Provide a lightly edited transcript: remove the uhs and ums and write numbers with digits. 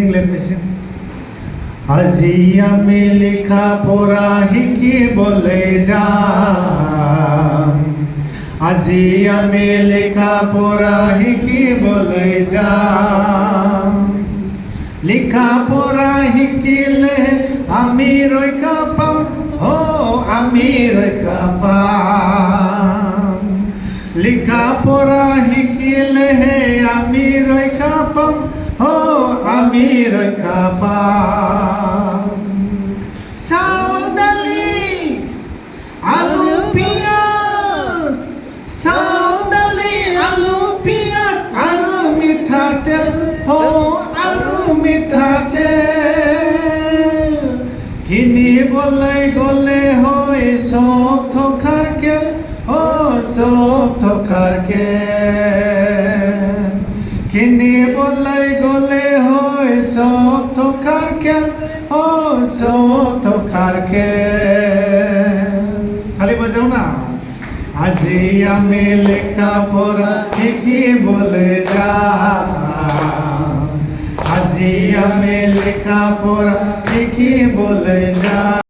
England machine আজি আমি লেখা পড়া শিকি বলে যাম আজি আমি লেখা পড়া শিকি বলে যাম লেখা পড়া শিকিলে আমি ৰক্ষা পাম আমি ৰক্ষা পাম লেখা পড়া শিকিলেহে আমি ৰক্ষা পাম আমি ৰক্ষা পাম চাউল দালি আলু পিঁয়াজ চাউল দালি আলু পিঁয়াজ আৰু মিঠাতেল আৰু মিঠাতেল কিনিবলৈ গ'লে হয় চব থকাৰ খেল চব থকাৰ খেল কিনিবলৈ গ'লে হয় চব থকাৰ খেল চব থকাৰ খেল খালি বজাও না আজি আমি লেখা পড়া শিকিবলৈ যাম আজি আমি লেখা পড়া শিকিবলৈ যাম